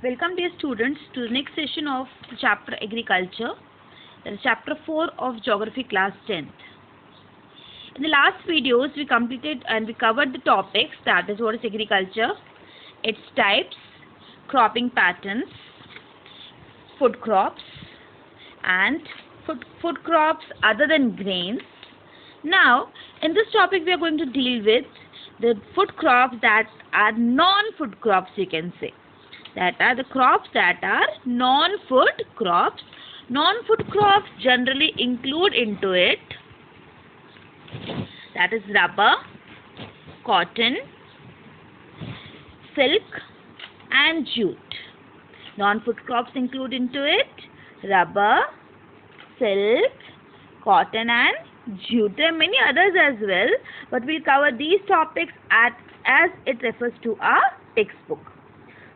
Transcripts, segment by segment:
Welcome dear students to the next session of the chapter Agriculture, that is chapter 4 of Geography class 10th. In the last videos we completed and we covered the topics, that is what is agriculture, its types, cropping patterns, food crops and food crops other than grains. Now in this topic we are going to deal with the food crops that are non-food crops, you can say. That are the crops that are non-food crops. Non-food crops generally include into it, that is rubber, cotton, silk and jute. Non-food crops include into it rubber, silk, cotton and jute. There are many others as well, but we'll cover these topics as it refers to our textbook.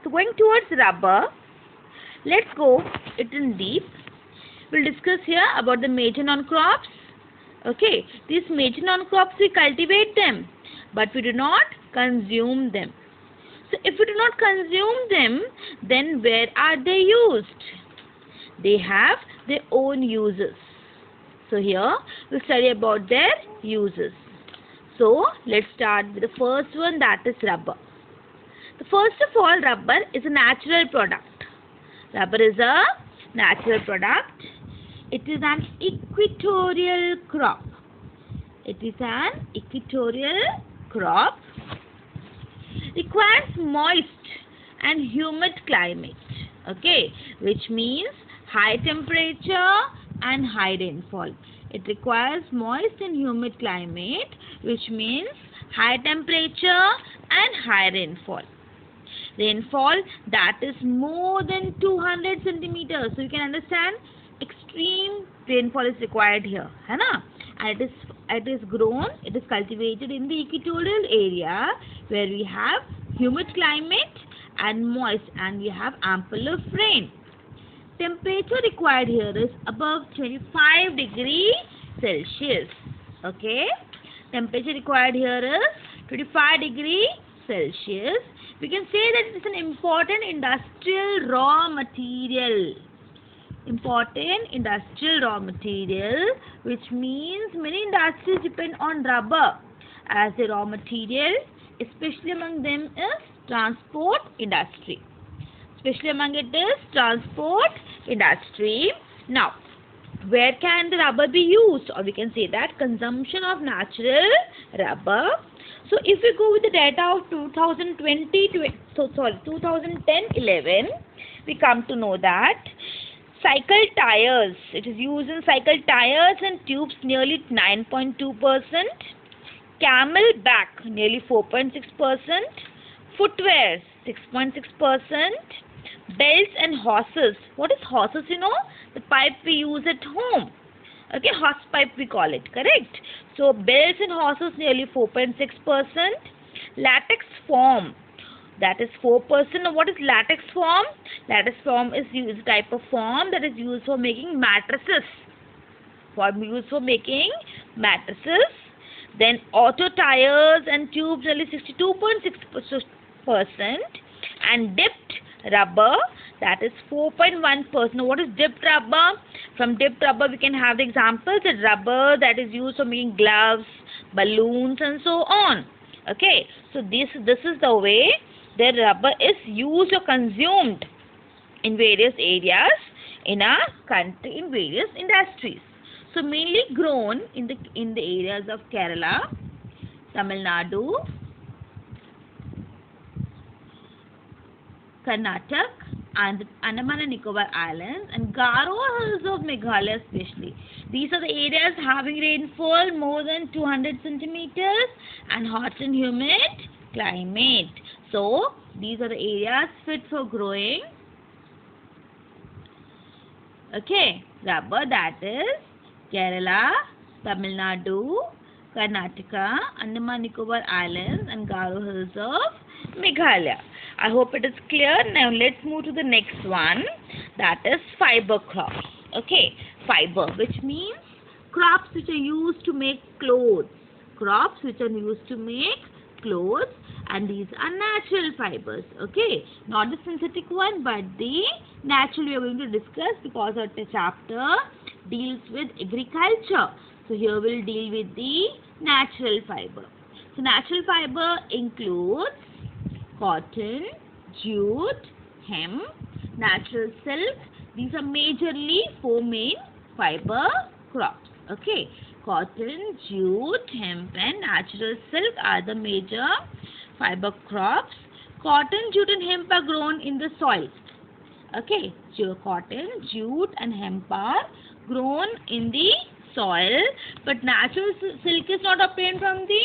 So going towards rubber, let's go it in deep. We'll discuss here about the major non-crops. Okay, these major non-crops we cultivate them, but we do not consume them. So if we do not consume them, then where are they used? They have their own uses. So here we'll study about their uses. So let's start with the first one, that is rubber. First of all, rubber is a natural product. Rubber is a natural product. It is an equatorial crop. It is an equatorial crop. Requires moist and humid climate. Okay, which means high temperature and high rainfall. It requires moist and humid climate, which means high temperature and high rainfall. Rainfall that is more than 200 centimeters. So you can understand extreme rainfall is required here. And it is grown, it is cultivated in the equatorial area where we have humid climate and moist and we have ample of rain. Temperature required here is above 25 degrees Celsius. Okay. Temperature required here is 25 degrees Celsius. We can say that it is an important industrial raw material. Important industrial raw material, which means many industries depend on rubber as a raw material, especially among them is transport industry. Especially among it is transport industry. Now, where can the rubber be used? Or we can say that consumption of natural rubber. So if we go with the data of 2010-11, we come to know that cycle tires, it is used in cycle tires and tubes nearly 9.2%, camel back nearly 4.6%, footwear 6.6%, belts and horses. What is horses? You know, the pipe we use at home. Okay, horse pipe we call it, correct? So belts and horses nearly 4.6%. Latex foam, that is 4%. Now what is latex foam? Latex foam is a type of foam that is used for making mattresses. Then auto tires and tubes nearly 62.6%. And dipped rubber, that is 4.1%. Now what is dipped rubber? From dipped rubber we can have the examples that rubber that is used for making gloves, balloons and so on. Okay, so this is the way the rubber is used or consumed in various areas in our country, in various industries. So mainly grown in the areas of Kerala, Tamil Nadu, Karnataka and the Andaman and Nicobar Islands and Garo Hills of Meghalaya especially. These are the areas having rainfall more than 200 centimeters and hot and humid climate. So these are the areas fit for growing. Okay, rubber, that is Kerala, Tamil Nadu, Karnataka, Andaman Nicobar Islands and Garo Hills of Meghalaya. I hope it is clear. Now let's move to the next one, that is fiber crops. Okay, fiber, which means crops which are used to make clothes. Crops which are used to make clothes and these are natural fibers. Okay, not the synthetic one, but the natural we are going to discuss, because our chapter deals with agriculture. So here we'll deal with the natural fiber. So natural fiber includes cotton, jute, hemp, natural silk. These are majorly four main fiber crops. Okay, cotton, jute, hemp and natural silk are the major fiber crops. Cotton, jute and hemp are grown in the soil. Okay, so cotton, jute and hemp are grown in the soil, but natural silk is not obtained from the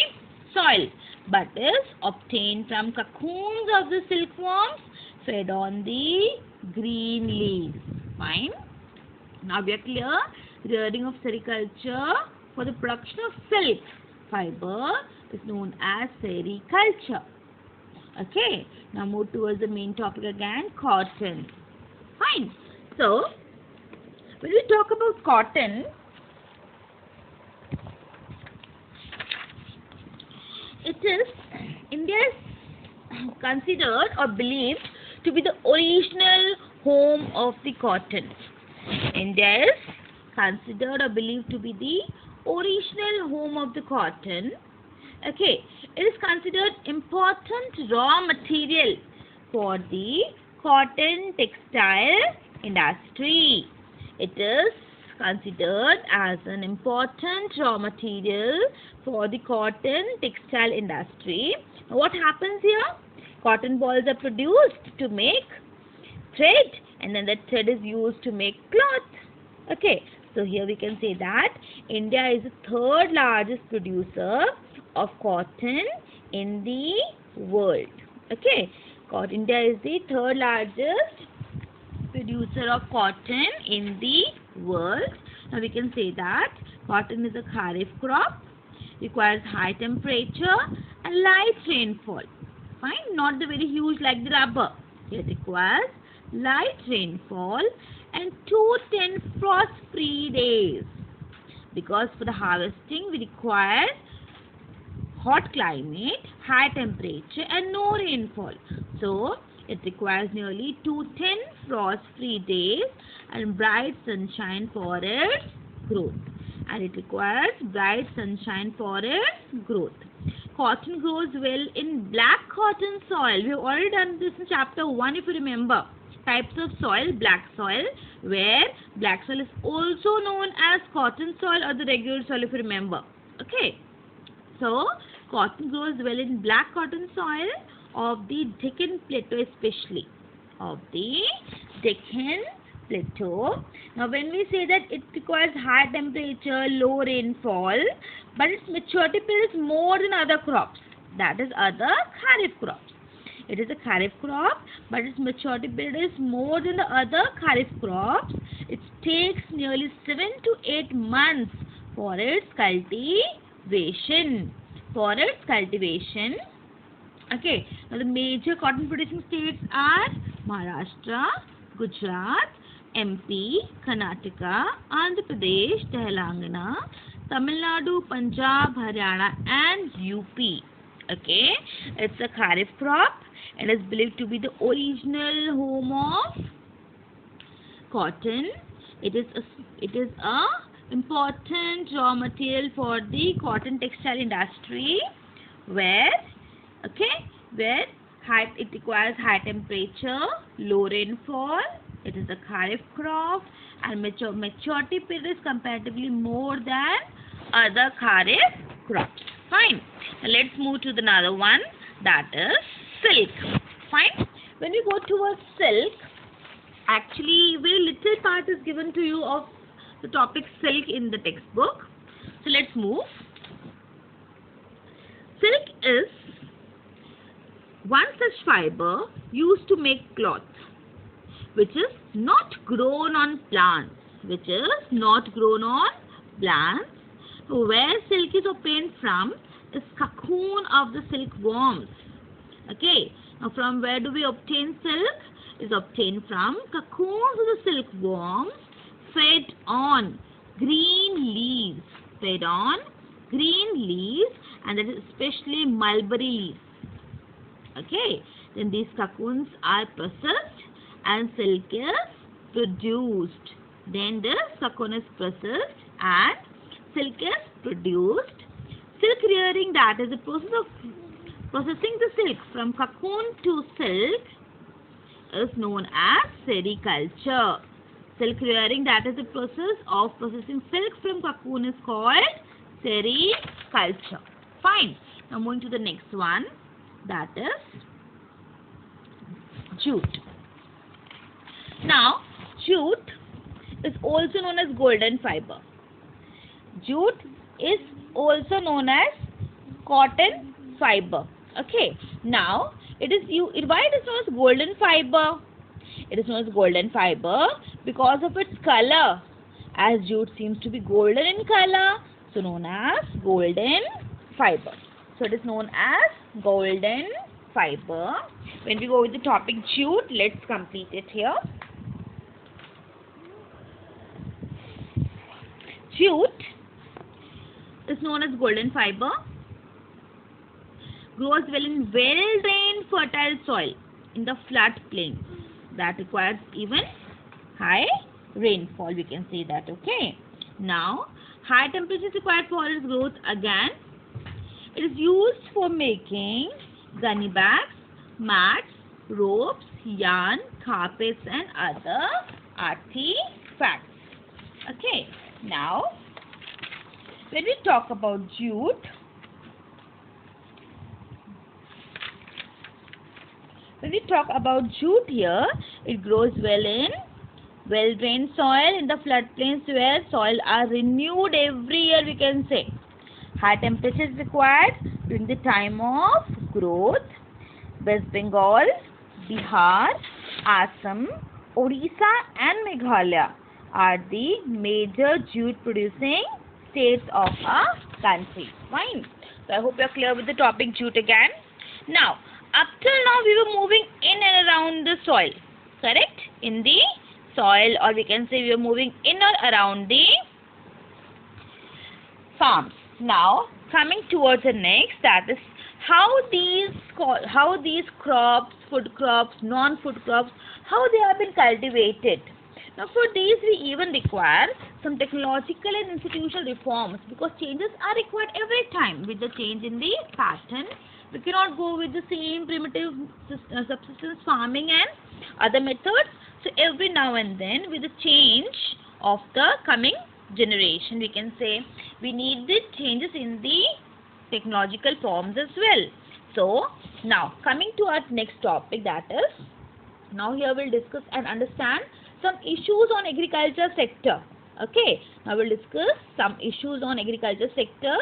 soil, but is obtained from cocoons of the silkworms fed on the green leaves. Fine. Now we are clear. Rearing of sericulture for the production of silk fiber is known as sericulture. Okay. Now move towards the main topic again, cotton. Fine. So when we talk about cotton, India is considered or believed to be the original home of the cotton. India is considered or believed to be the original home of the cotton. Okay, it is considered important raw material for the cotton textile industry. It is considered as an important raw material for the cotton textile industry. What happens here? Cotton balls are produced to make thread, and then that thread is used to make cloth. Okay, so here we can say that India is the third largest producer of cotton in the world. Okay, India is the third largest producer of cotton in the world. Now we can say that cotton is a kharif crop, requires high temperature and light rainfall. Fine, not the very huge like the rubber. It requires light rainfall and 210 frost-free days. Because for the harvesting we require hot climate, high temperature and no rainfall. So it requires nearly 210 frost-free days and bright sunshine for its growth. And it requires bright sunshine for its growth. Cotton grows well in black cotton soil. We have already done this in chapter 1 if you remember. Types of soil, black soil, where black soil is also known as cotton soil or the regular soil if you remember. Okay. So, cotton grows well in black cotton soil of the Deccan Plateau especially. Of the Deccan Plateau. Now when we say that it requires high temperature, low rainfall, but its maturity period is more than other crops. That is other kharif crops. It is a kharif crop, but its maturity period is more than the other kharif crops. It takes nearly 7 to 8 months for its cultivation. Okay. Now the major cotton producing states are Maharashtra, Gujarat, MP, Karnataka, Andhra Pradesh, Telangana, Tamil Nadu, Punjab, Haryana and UP. Okay, it's a kharif crop and is believed to be the original home of cotton. It is a important raw material for the cotton textile industry, where it requires high temperature, low rainfall. It is a kharif crop and maturity period is comparatively more than other kharif crops. Fine. Now let's move to another one, that is silk. Fine. When we go towards silk, actually very little part is given to you of the topic silk in the textbook. So let's move. Silk is one such fiber used to make cloth, which is not grown on plants. Where silk is obtained from is cocoon of the silkworms. Okay. Now from where do we obtain silk? Is obtained from cocoons of the silkworms fed on green leaves. And that is especially mulberry leaves. Okay, then these cocoons are processed and silk is produced. Then the cocoon is processed and silk is produced. Silk rearing, that is the process of processing the silk from cocoon to silk, is known as sericulture. Silk rearing, that is the process of processing silk from cocoon, is called sericulture. Fine. Now moving to the next one, that is jute. Now jute is also known as golden fiber. Jute is also known as cotton fiber. Okay. Now why it is known as golden fiber? It is known as golden fiber because of its color, as jute seems to be golden in color, so known as golden fiber. So it is known as golden fiber. When we go with the topic jute, let's complete it here. Jute is known as golden fiber, grows well in well-drained fertile soil in the flood plains that requires even high rainfall, we can say that. Okay. Now, high temperatures required for its growth. Again, it is used for making gunny bags, mats, ropes, yarn, carpets and other artifacts. Okay. Now, when we talk about jute, here, it grows well in well-drained soil in the floodplains where soil are renewed every year, we can say. High temperatures required during the time of growth. West Bengal, Bihar, Assam, Odisha and Meghalaya are the major jute producing states of our country. Fine. So I hope you are clear with the topic jute again. Now, up till now we were moving in and around the soil, correct? In the soil, or we can say we were moving in or around the farms. Now, coming towards the next, that is how these crops, food crops, non-food crops, how they have been cultivated. Now, for these we even require some technological and institutional reforms, because changes are required every time with the change in the pattern. We cannot go with the same primitive subsistence farming and other methods. So every now and then, with the change of the coming generation, we can say we need the changes in the technological forms as well. So now coming to our next topic, that is, now here we'll discuss and understand some issues on agriculture sector. Okay, now we'll discuss some issues on agriculture sector,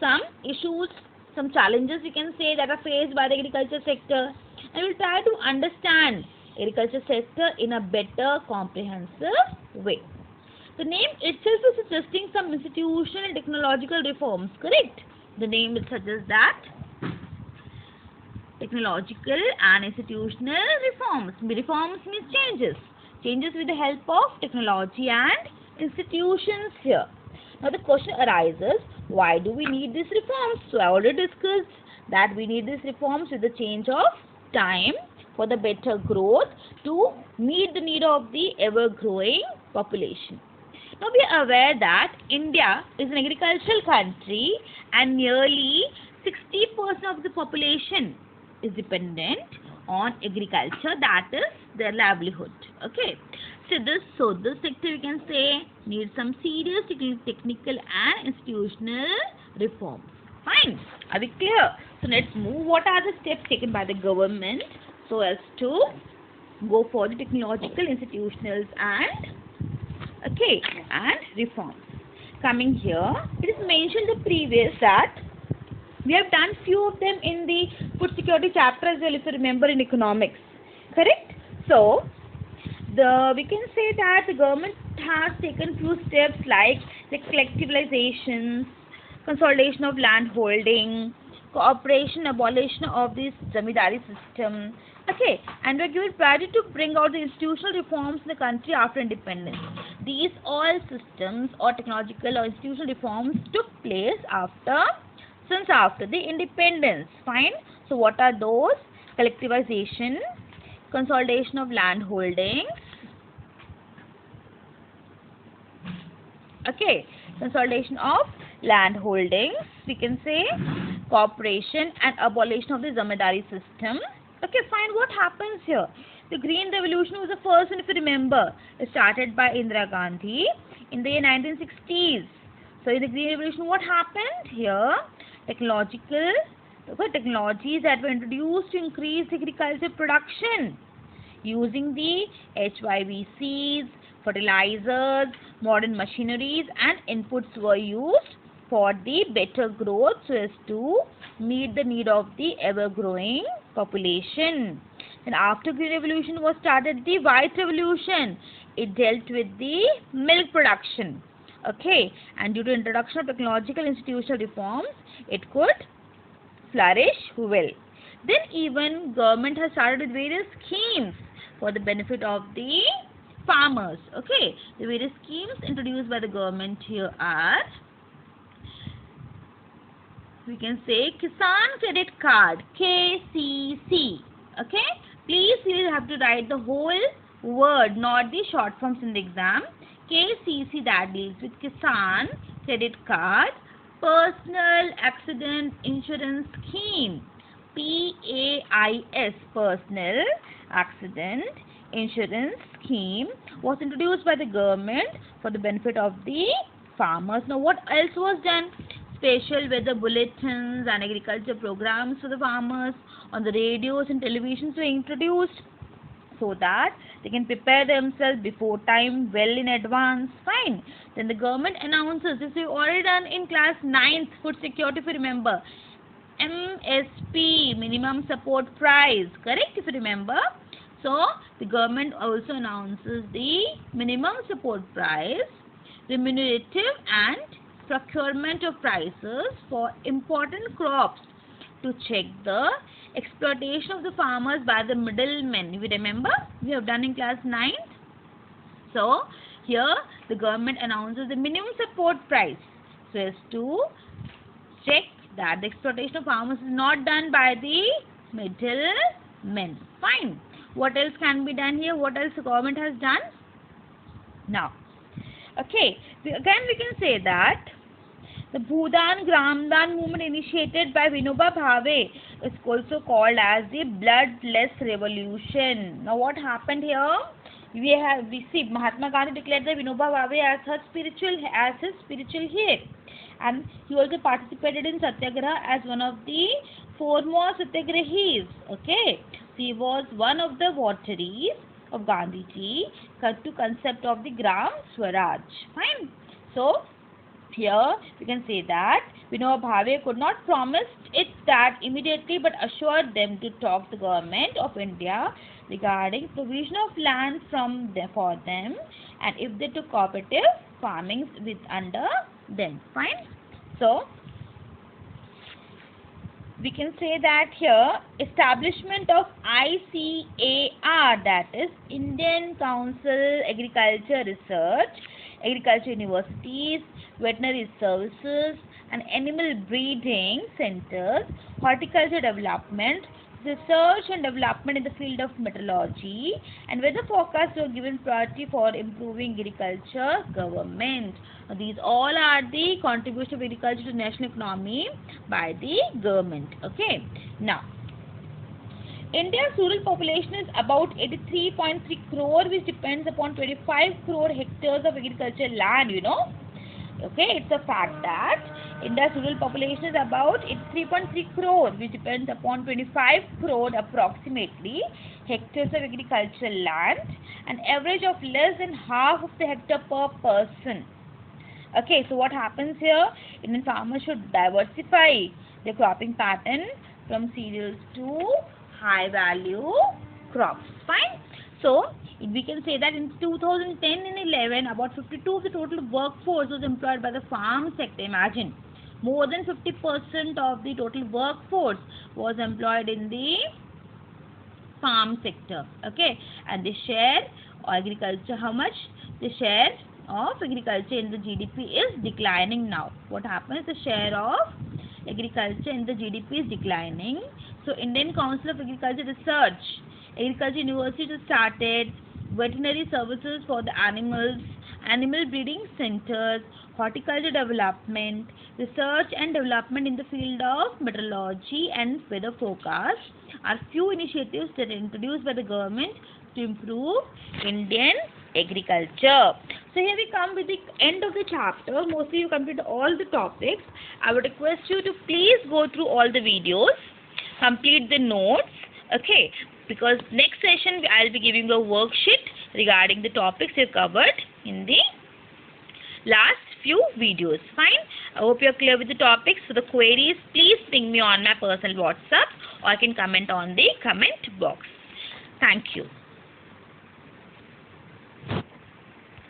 some challenges we can say that are faced by the agriculture sector, and we'll try to understand agriculture sector in a better comprehensive way. The name itself is suggesting some institutional and technological reforms, correct? The name it suggests that technological and institutional reforms. Reforms means changes. Changes with the help of technology and institutions here. Now the question arises, why do we need these reforms? So I already discussed that we need these reforms with the change of time for the better growth to meet the need of the ever-growing population. Now we are aware that India is an agricultural country and nearly 60% of the population is dependent on agriculture, that is their livelihood. Okay. So this sector we can say needs some serious technical and institutional reforms. Fine. Are we clear? So let's move. What are the steps taken by the government so as to go for the technological, institutionals and reforms? Coming here, it is mentioned the previous that we have done few of them in the food security chapter as well, if you remember, in economics. Correct? So we can say that the government has taken few steps like the collectivization, consolidation of land holding, cooperation, abolition of this zamindari system. Okay, and we are given priority to bring out the institutional reforms in the country after independence. These all systems or technological or institutional reforms took place since after the independence. Fine. So what are those? collectivization, consolidation of land holdings. Okay, consolidation of land holdings, we can say, cooperation and abolition of the zamindari system. Okay, fine. What happens here? The Green Revolution was the first one, if you remember, started by Indira Gandhi in the year 1960s. So in the Green Revolution, what happened here? Technologies that were introduced to increase agriculture production using the HYVCs, fertilizers, modern machineries and inputs were used for the better growth so as to meet the need of the ever-growing population. And after Green Revolution was started the White Revolution. It dealt with the milk production. Okay, and due to introduction of technological institutional reforms, it could flourish well. Then even government has started with various schemes for the benefit of the farmers. Okay, the various schemes introduced by the government here are, we can say, Kisan Credit Card, KCC. Okay, please you have to write the whole word, not the short forms in the exam. KCC, that deals with Kisan Credit Card, Personal Accident Insurance Scheme, PAIS, Personal Accident Insurance Scheme, was introduced by the government for the benefit of the farmers. Now what else was done? Special weather bulletins and agriculture programs for the farmers on the radios and televisions were introduced so that they can prepare themselves before time, well in advance. Fine. Then the government announces, this we've already done in class 9th, food security, if you remember, MSP, minimum support price, correct, if you remember. So the government also announces the minimum support price, remunerative and procurement of prices for important crops to check the exploitation of the farmers by the middlemen. You remember? We have done in class 9th. So here the government announces the minimum support price so as to check that the exploitation of farmers is not done by the middlemen. Fine. What else can be done here? What else the government has done? Now, okay, again we can say that the Bhudan Gramdan movement initiated by Vinoba Bhave is also called as the bloodless revolution. Now what happened here? We see Mahatma Gandhi declared the Vinoba Bhave as his spiritual head, and he also participated in Satyagraha as one of the foremost Satyagrahis. Okay, so he was one of the votaries of Gandhiji to concept of the Gram Swaraj. Fine. So here we can say that Vinoba Bhave could not promise it that immediately, but assured them to talk to the government of India regarding provision of land for them, and if they took cooperative farming with under them. Fine. So we can say that here establishment of ICAR, that is Indian Council Agriculture Research, agriculture universities, veterinary services and animal breeding centers, horticulture development, research and development in the field of meteorology, and weather forecasts were given priority for improving agriculture government. Now, these all are the contribution of agriculture to national economy by the government. Okay. Now, India's rural population is about 83.3 crore, which depends upon 25 crore hectares of agricultural land, you know. Okay, it's a fact that India's rural population is about 83.3 crore, which depends upon 25 crore approximately hectares of agricultural land, an average of less than half of the hectare per person. Okay, so what happens here? Indian farmers should diversify their cropping pattern from cereals to high value crops. Fine. So we can say that in 2010 and 11, about 52% of the total workforce was employed by the farm sector. Imagine, more than 50% of the total workforce was employed in the farm sector. Okay, and the share of agriculture, how much? The share of agriculture in the GDP is declining now. What happens? The share of agriculture in the GDP is declining. So Indian Council of Agriculture Research, agriculture universities started, veterinary services for the animals, animal breeding centers, horticulture development, research and development in the field of meteorology and weather forecast are few initiatives that are introduced by the government to improve Indian agriculture. So here we come with the end of the chapter. Mostly you completed all the topics. I would request you to please go through all the videos, complete the notes, okay, because next session I'll be giving you a worksheet regarding the topics you covered in the last few videos. Fine. I hope you're clear with the topics. For the queries, please ping me on my personal WhatsApp or I can comment on the comment box. Thank you.